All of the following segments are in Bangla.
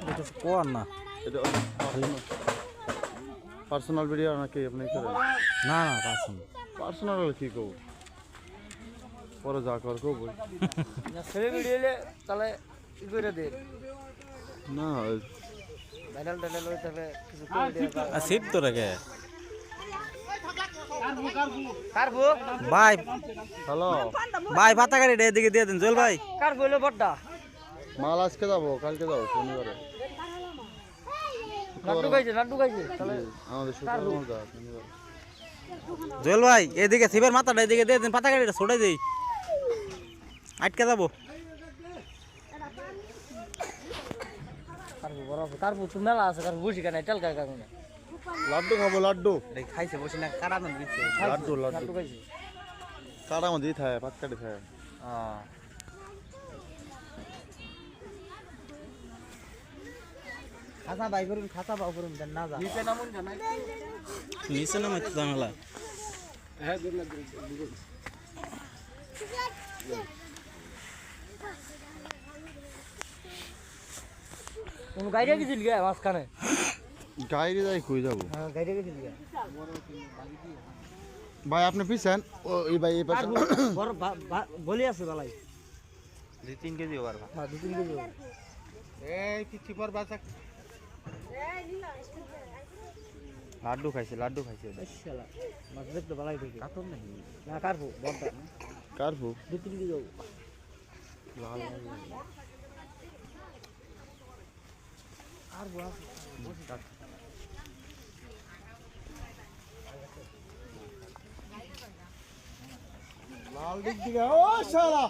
এটা কোন না এটা পার্সোনাল ভিডিও নাকি আপনি করেন? না না পাচ্ছেন পার্সোনাল হলে কি কব পরে যা কর কব ছেলে ভিডিও এলে তাহলে ই করে দে না ভাইরাল টাইরাল হয়ে তাহলে কিছু করে দে সিপ তো রেখে কারবো ভাই হ্যালো ভাই পাতা গাড়ি এদিকে দিয়ে দেন জল ভাই কারবো হলো বড়টা মাল আজকে যাবো কালকে যাবো শনিবারে লাড্ডু খাইছে তাহলে আমাদের শুক্রবার যা শনিবারে জল ভাই এদিকে সিপের মাথাটা এদিকে দিয়ে দেন পাতা গাড়িটা ছড়ে দেই আটকে যাবো কারবো বড় কারবো তো মেলা আছে কারবো বুঝি কেন তেল কার কারণে লাড্ডু খাবো লাড্ডু খাইছে বসে না কারা না দিচ্ছে লাড্ডু লাড্ডু লাড্ডু খাইছে কাটা মধ্যে থাকে ভাত কাটে থাকে খাসা বাই করুন খাসা বাউ করুন দেন না যা নিচে নামুন জানাই নিচে না মাইতে জানালা হ্যাঁ দূর না কোন গাড়ি গেছিল গা মাঝখানে গাড়ি যাই কই যাবো হ্যাঁ গাড়ি গেছিল গা ভাই আপনি পিছেন ও এই ভাই এই পাশে বড় বলি আছে বালাই 2-3 কেজি ওভার হ্যাঁ 2-3 কেজি এই কিছু পর বাসা লাড্ডু খাইছে শালা মাছ দেখতে বালাই দেখি কাতন নাই না কারবো বড়টা কারবো 2-3 কেজি যাবো আর বস বসে থাক লাল দিক দিকে ও শালা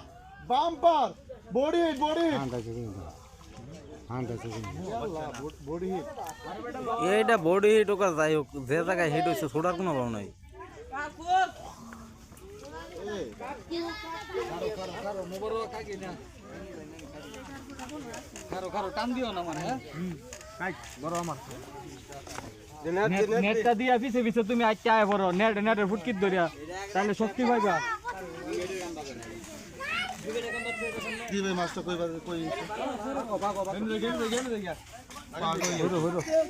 bumper body heat body body heat এইটা বডি হিট ওকা যাই হোক যে জায়গায় হিট হইছে ছোড়ার কোনো ভাব নাই নেটটা দিয়া পিছে পিছে তুমি আইতে আয় বড় নেটের ফুটকিত ধরিয়া তাহলে শক্তি পাইবা কি ভাই মাছটা কই কই